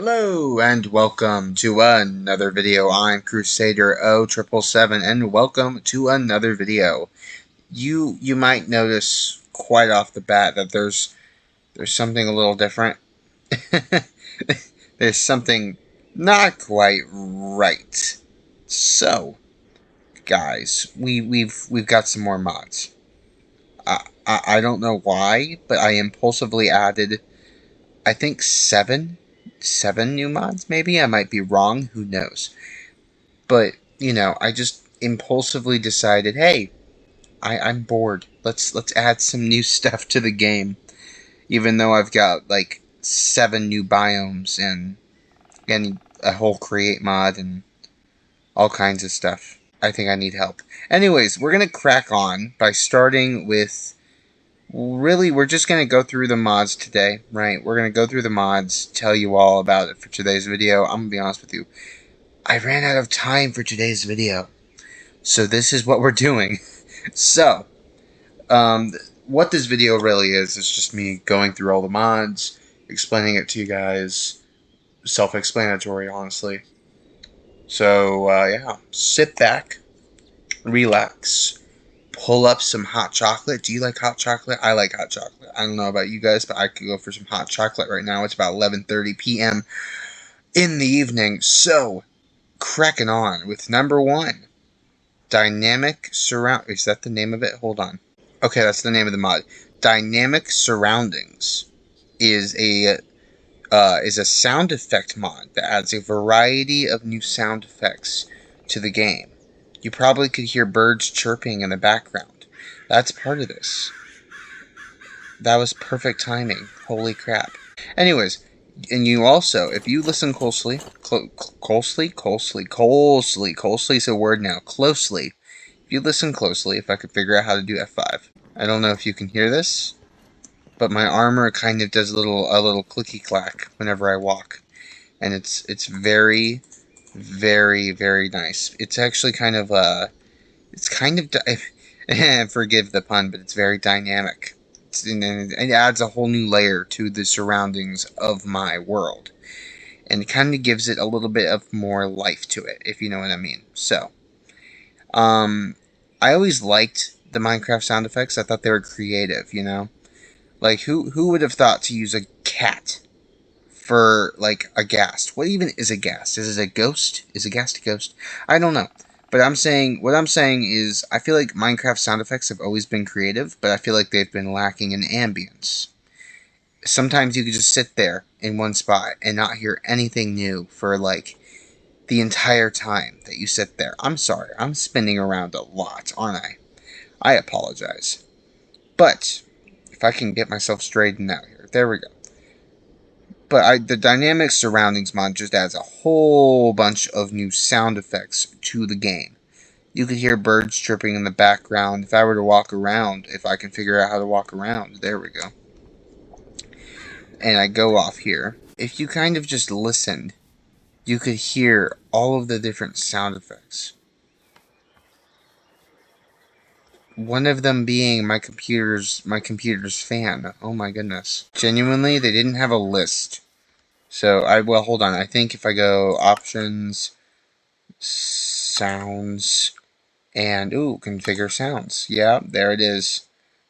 Hello and welcome to another video. I'm Crusader 0777 and welcome to another video. You might notice quite off the bat that there's something a little different. There's something not quite right. So, guys, we've got some more mods. I don't know why, but I impulsively added, I think, seven new mods, maybe? I might be wrong, who knows. But, I just impulsively decided, hey, I'm bored. Let's add some new stuff to the game. Even though I've got, like, 7 new biomes and a whole create mod and all kinds of stuff. I think I need help. Anyways, we're going to crack on by starting with... Really, we're just going to go through the mods today, right? We're going to go through the mods, tell you all about it for today's video. I'm going to be honest with you. I ran out of time for today's video. So this is what we're doing. So, what this video really is just me going through all the mods, explaining it to you guys. Self-explanatory, honestly. So, yeah, sit back, relax, pull up some hot chocolate. Do you like hot chocolate? I like hot chocolate. I don't know about you guys, but I could go for some hot chocolate right now. It's about 11:30 p.m. in the evening. So, cracking on with number 1. Dynamic Surround... Is that the name of it? Hold on. Okay, that's the name of the mod. Dynamic Surroundings is a sound effect mod that adds a variety of new sound effects to the game. You probably could hear birds chirping in the background. That's part of this. That was perfect timing. Holy crap. Anyways, and you also, if you listen closely is a word now, closely. If you listen closely, if I could figure out how to do F5. I don't know if you can hear this, but my armor kind of does a little clicky clack whenever I walk. And it's very, very, very nice. It's actually kind of, forgive the pun, but it's very dynamic. It adds a whole new layer to the surroundings of my world. And it kind of gives it a little bit of more life to it, if you know what I mean. So, I always liked the Minecraft sound effects. I thought they were creative, you know? Like, who would have thought to use a cat for, like, a ghast? What even is a ghast? Is it a ghost? Is a ghast a ghost? I don't know. But what I'm saying is, I feel like Minecraft sound effects have always been creative, but I feel like they've been lacking in ambience. Sometimes you could just sit there in one spot and not hear anything new for, like, the entire time that you sit there. I'm sorry, I'm spinning around a lot, aren't I? I apologize. But, if I can get myself straightened out here, there we go. But the Dynamic Surroundings mod just adds a whole bunch of new sound effects to the game. You could hear birds chirping in the background. If I were to walk around, if I can figure out how to walk around, there we go. And I go off here. If you kind of just listened, you could hear all of the different sound effects. One of them being my computer's fan. Oh my goodness. Genuinely, they didn't have a list. So, well, hold on. I think if I go options, sounds, and, configure sounds. Yeah, there it is.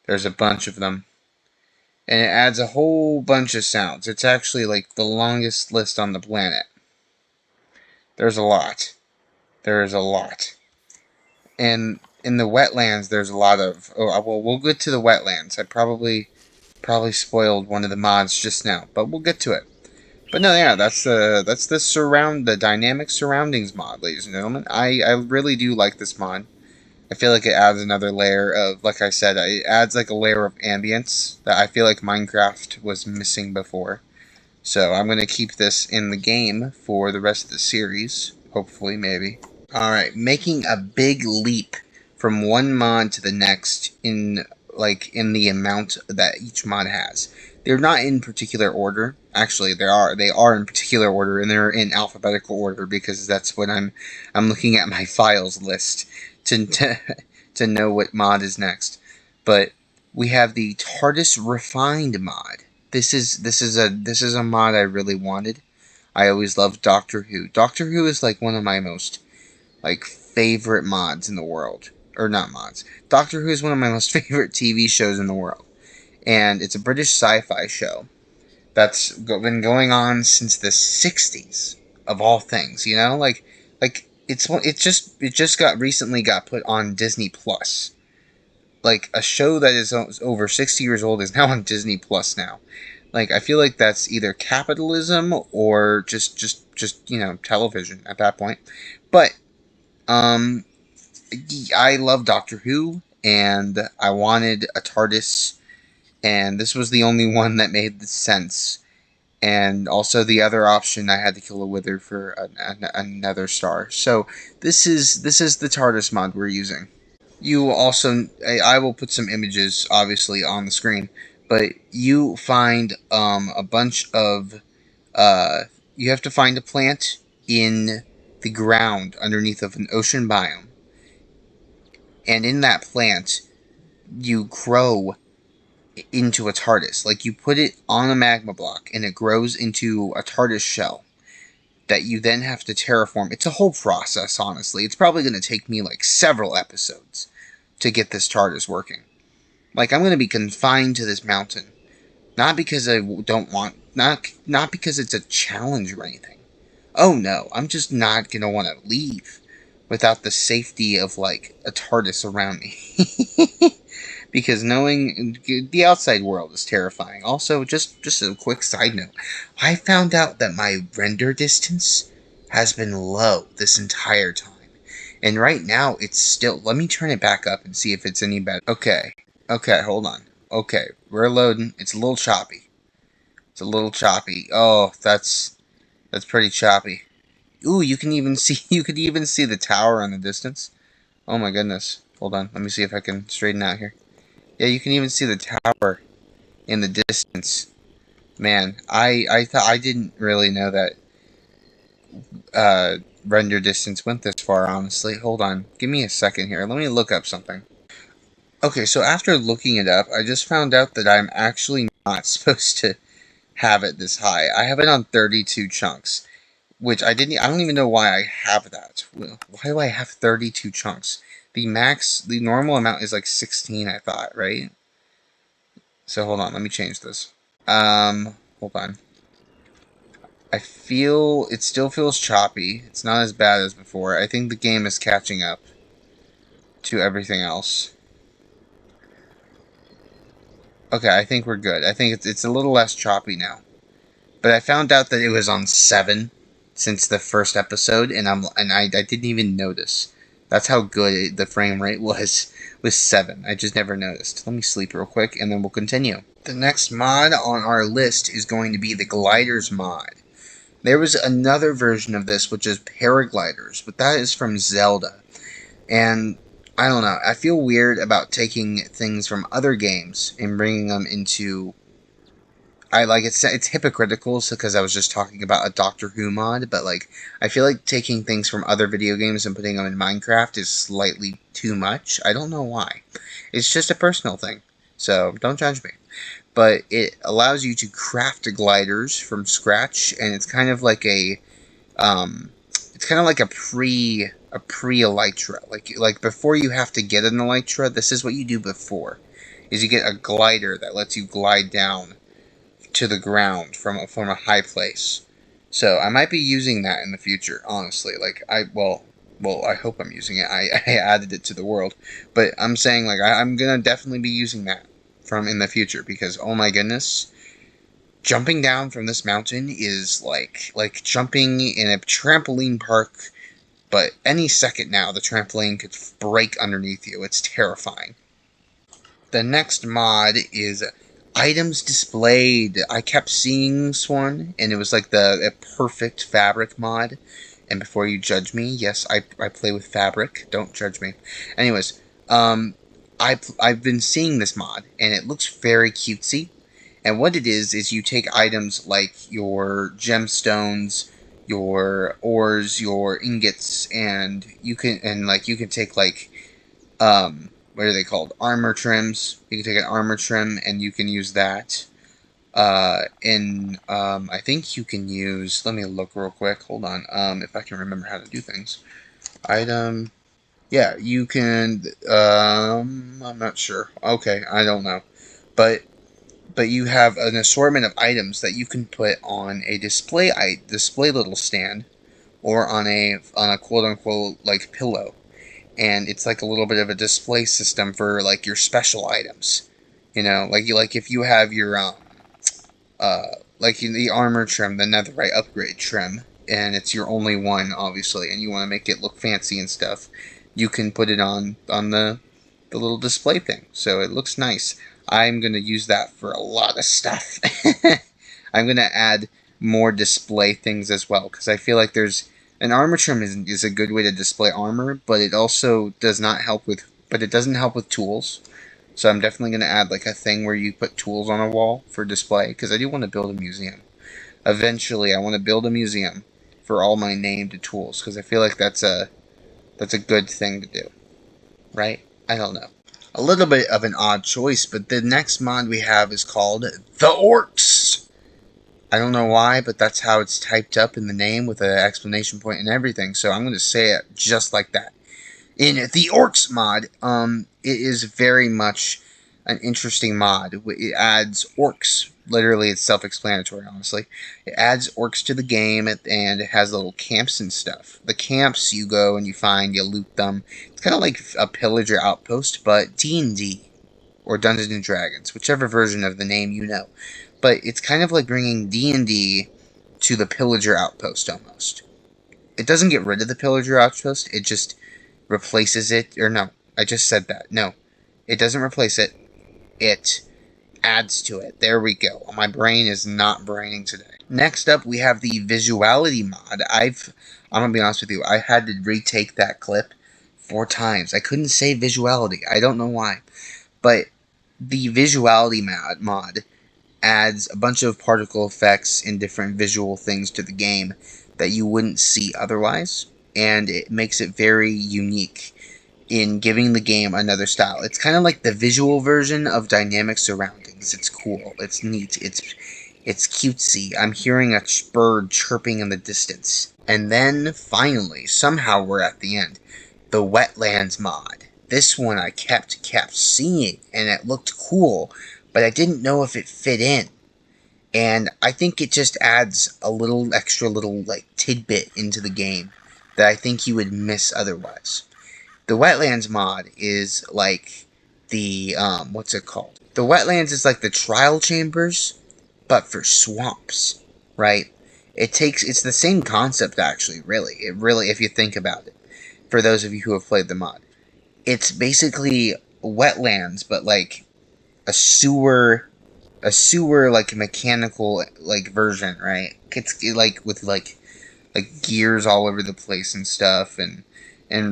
There's a bunch of them. And it adds a whole bunch of sounds. It's actually, like, the longest list on the planet. There's a lot. There is a lot. And in the wetlands, there's a lot of... Oh, well, we'll get to the wetlands. I probably spoiled one of the mods just now, but we'll get to it. But no, yeah, that's the Dynamic Surroundings mod, ladies and gentlemen. I really do like this mod. I feel like it adds another layer of, like I said, it adds like a layer of ambience that I feel like Minecraft was missing before. So I'm going to keep this in the game for the rest of the series. Hopefully, maybe. Alright, making a big leap from one mod to the next in the amount that each mod has. They're not in particular order. Actually, they are in particular order, and they're in alphabetical order because that's what I'm looking at my files list to know what mod is next. But we have the TARDIS Refined mod. This is a mod I really wanted. I always loved Doctor Who. Doctor Who is like one of my most like favorite mods in the world. Or not mods. Doctor Who is one of my most favorite TV shows in the world. And it's a British sci-fi show that's been going on since the 60s of all things, you know? Like it just got recently got put on Disney Plus. Like a show that is over 60 years old is now on Disney Plus now. Like I feel like that's either capitalism or just you know, television at that point. But um I love Doctor Who and I wanted a TARDIS and this was the only one that made sense. And also the other option, I had to kill a Wither for another star. So this is the TARDIS mod we're using. You also, I will put some images obviously on the screen, but you find a bunch of you have to find a plant in the ground underneath of an ocean biome, and in that plant you grow into a TARDIS. Like you put it on a magma block and it grows into a TARDIS shell that you then have to terraform. It's a whole process, honestly. It's probably going to take me like several episodes to get this TARDIS working. Like I'm going to be confined to this mountain, not because I don't want, not because it's a challenge or anything. Oh no, I'm just not going to want to leave without the safety of like a TARDIS around me. Because knowing the outside world is terrifying. Also, just a quick side note, I found out that my render distance has been low this entire time. And right now, it's still... Let me turn it back up and see if it's any better. Okay, hold on. Okay, we're loading. It's a little choppy. It's a little choppy. Oh, that's pretty choppy. Ooh, you can even see... You could even see the tower in the distance. Oh my goodness. Hold on, let me see if I can straighten out here. Yeah, you can even see the tower in the distance. Man, I thought I didn't really know that render distance went this far, honestly. Hold on. Give me a second here. Let me look up something. Okay, so after looking it up, I just found out that I'm actually not supposed to have it this high. I have it on 32 chunks, which I don't even know why I have that. Why do I have 32 chunks? The normal amount is like 16, I thought, right? So hold on, let me change this. Hold on. It still feels choppy. It's not as bad as before. I think the game is catching up to everything else. Okay, I think we're good. I think it's a little less choppy now. But I found out that it was on 7 since the first episode, and I didn't even notice. That's how good the frame rate was 7. I just never noticed. Let me sleep real quick, and then we'll continue. The next mod on our list is going to be the Gliders mod. There was another version of this, which is Paragliders, but that is from Zelda. And I don't know, I feel weird about taking things from other games and bringing them into... it's hypocritical because I was just talking about a Doctor Who mod, but like I feel like taking things from other video games and putting them in Minecraft is slightly too much. I don't know why. It's just a personal thing, so don't judge me. But it allows you to craft gliders from scratch, and it's kind of like a pre-elytra. Like before you have to get an elytra, this is what you do before, is you get a glider that lets you glide down to the ground from a high place. So I might be using that in the future, honestly. Like I hope I'm using it. I added it to the world, but I'm saying like I'm gonna definitely be using that from in the future, because oh my goodness, jumping down from this mountain is like jumping in a trampoline park, but any second now the trampoline could break underneath you. It's terrifying. The next mod is items displayed. I kept seeing this one, and it was like a perfect fabric mod. And before you judge me, yes, I play with fabric. Don't judge me. Anyways, I've been seeing this mod, and it looks very cutesy. And what it is you take items like your gemstones, your ores, your ingots, and you can take like what are they called? Armor trims. You can take an armor trim and you can use that. I think you can use, let me look real quick, hold on, if I can remember how to do things. Item, yeah, you can, I'm not sure. Okay, I don't know. But you have an assortment of items that you can put on a display little stand, or on a quote unquote like pillow, and it's like a little bit of a display system for like your special items. Like if you have your like the armor trim, the netherite upgrade trim, and it's your only one, obviously, and you want to make it look fancy and stuff, you can put it on the little display thing, so it looks nice. I'm gonna use that for a lot of stuff. I'm gonna add more display things as well, because I feel like there's an armor trim is a good way to display armor, but it also does not help with, but it doesn't help with tools. So I'm definitely going to add like a thing where you put tools on a wall for display, because I do want to build a museum. Eventually, I want to build a museum for all my named tools, because I feel like that's a good thing to do, right? I don't know. A little bit of an odd choice, but the next mod we have is called the Orcs. I don't know why, but that's how it's typed up in the name with an exclamation point and everything. So I'm going to say it just like that. In the Orcs mod, it is very much an interesting mod. It adds orcs. Literally, it's self-explanatory, honestly. It adds orcs to the game, and it has little camps and stuff. The camps, you go and you find, you loot them. It's kind of like a pillager outpost, but D&D, or Dungeons & Dragons, whichever version of the name you know. But it's kind of like bringing D&D to the pillager outpost, almost. It doesn't get rid of the pillager outpost, it just replaces it, or no, I just said that. No, it doesn't replace it. It adds to it. There we go. My brain is not braining today. Next up, we have the visuality mod. I'm gonna be honest with you. I had to retake that clip 4 times. I couldn't say visuality. I don't know why, but the visuality mod adds a bunch of particle effects and different visual things to the game that you wouldn't see otherwise, and it makes it very unique in giving the game another style. It's kind of like the visual version of dynamic surroundings. It's cool. It's neat. It's cutesy. I'm hearing a bird chirping in the distance. And then, finally, somehow we're at the end. The Wetlands mod. This one I kept seeing, and it looked cool, but I didn't know if it fit in. And I think it just adds a little extra like tidbit into the game that I think you would miss otherwise. The Wetlands mod is like the, what's it called? The Wetlands is like the trial chambers, but for swamps, right? It's the same concept, actually, really. It really, if you think about it, for those of you who have played the mod. It's basically wetlands, but like a sewer, like mechanical, like version, right? It's like with like gears all over the place and stuff, and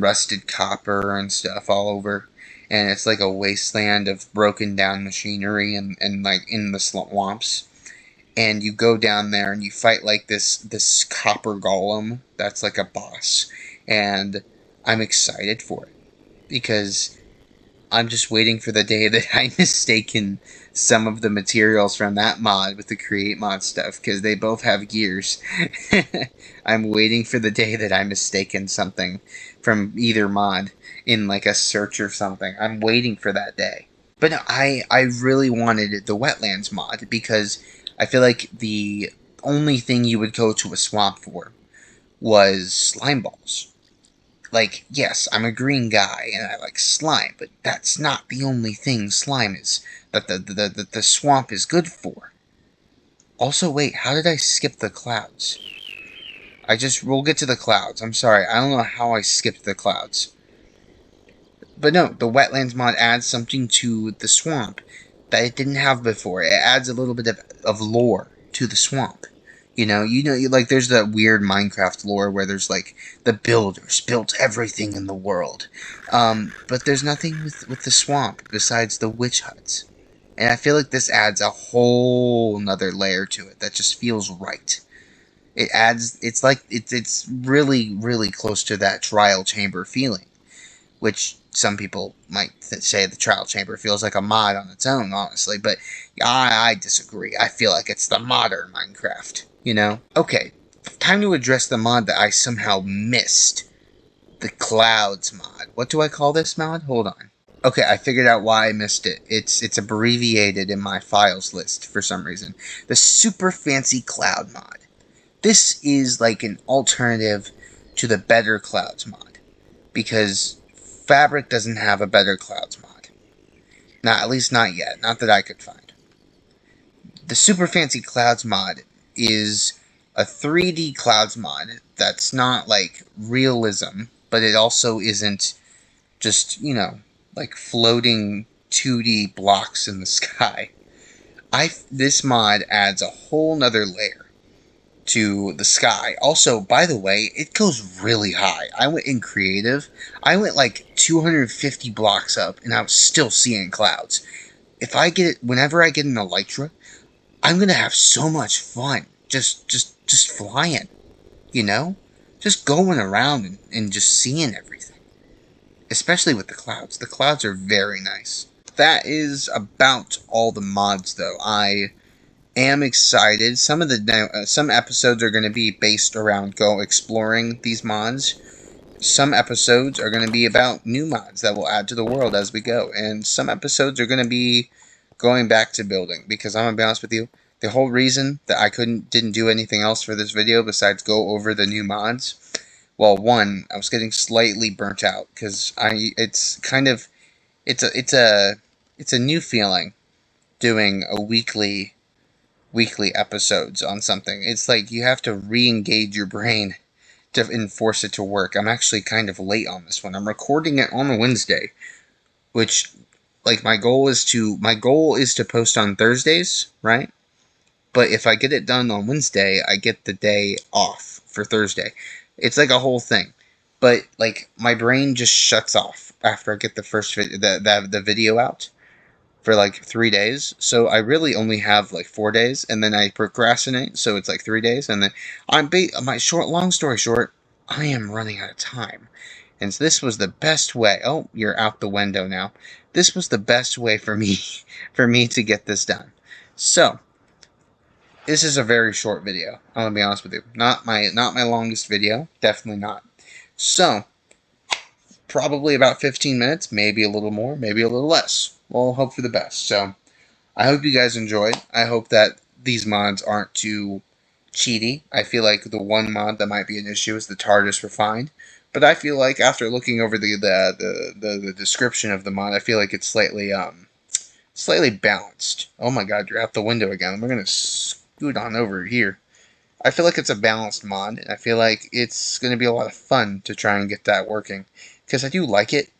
rusted copper and stuff all over, and it's like a wasteland of broken down machinery, and like in the swamps, and you go down there and you fight like this copper golem that's like a boss, and I'm excited for it because I'm just waiting for the day that I mistaken some of the materials from that mod with the create mod stuff, because they both have gears. I'm waiting for the day that I mistaken something from either mod in like a search or something. I'm waiting for that day. But no, I really wanted the Wetlands mod because I feel like the only thing you would go to a swamp for was slime balls. Like, yes, I'm a green guy and I like slime, but that's not the only thing slime is that the swamp is good for. Also, wait, how did I skip the clouds? We'll get to the clouds. I'm sorry, I don't know how I skipped the clouds. But no, the Wetlands mod adds something to the swamp that it didn't have before. It adds a little bit of lore to the swamp. Like there's that weird Minecraft lore where there's like the builders built everything in the world, but there's nothing with the swamp besides the witch huts, and I feel like this adds a whole nother layer to it that just feels right. It's really really close to that trial chamber feeling, which some people might say the trial chamber feels like a mod on its own, honestly, but I disagree. I feel like it's the modern Minecraft, you know? Okay, time to address the mod that I somehow missed. The Clouds mod. What do I call this mod? Hold on. Okay, I figured out why I missed it. It's abbreviated in my files list for some reason. The Super Fancy Cloud mod. This is like an alternative to the Better Clouds mod, because Fabric doesn't have a Better Clouds mod. At least not yet. Not that I could find. The Super Fancy Clouds mod is a 3D clouds mod that's not like realism, but it also isn't just, like floating 2D blocks in the sky. This mod adds a whole nother layer to the sky. Also, by the way, it goes really high. I went in creative. I went like 250 blocks up, and I was still seeing clouds. Whenever I get an Elytra, I'm gonna have so much fun just flying, just going around and just seeing everything. Especially with the clouds. The clouds are very nice. That is about all the mods, though. I am excited. Some episodes are going to be based around exploring these mods. Some episodes are going to be about new mods that we'll add to the world as we go, and some episodes are going to be going back to building, because I'm going to be honest with you, the whole reason that I didn't do anything else for this video besides go over the new mods, well, one, I was getting slightly burnt out, because it's a new feeling doing a weekly episodes on something. It's like you have to re-engage your brain to enforce it to work. I'm actually kind of late on this one. I'm recording it on a Wednesday, which, like, my goal is to post on Thursdays, right? But if I get it done on Wednesday, I get the day off for Thursday. It's like a whole thing. But, like, my brain just shuts off after I get the first the video out for like 3 days. So I really only have like 4 days, and then I procrastinate, so it's like 3 days, and then long story short, I am running out of time. And so this was the best way. Oh, you're out the window now. This was the best way for me to get this done. So this is a very short video. I'm gonna be honest with you. Not my longest video. Definitely not. So probably about 15 minutes, maybe a little more, maybe a little less. We'll hope for the best. So I hope you guys enjoyed. I hope that these mods aren't too cheaty. I feel like the one mod that might be an issue is the TARDIS Refined. But I feel like after looking over the description of the mod, I feel like it's slightly balanced. Oh my god, you're out the window again. We're gonna scoot on over here. I feel like it's a balanced mod, and I feel like it's gonna be a lot of fun to try and get that working, because I do like it,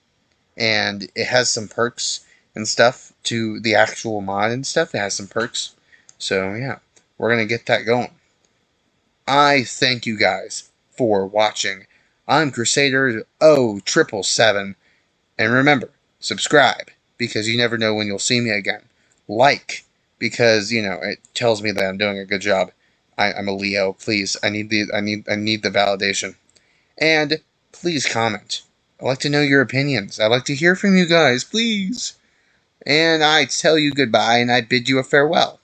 and it has some perks and stuff to the actual mod and stuff. It has some perks. So yeah, we're going to get that going. I thank you guys for watching. I'm Crusader 0777. And remember, subscribe, because you never know when you'll see me again. Like, because, it tells me that I'm doing a good job. I'm a Leo. Please, I need the validation. And please comment. I'd like to know your opinions. I'd like to hear from you guys, please. And I tell you goodbye, and I bid you a farewell.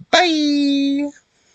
Bye!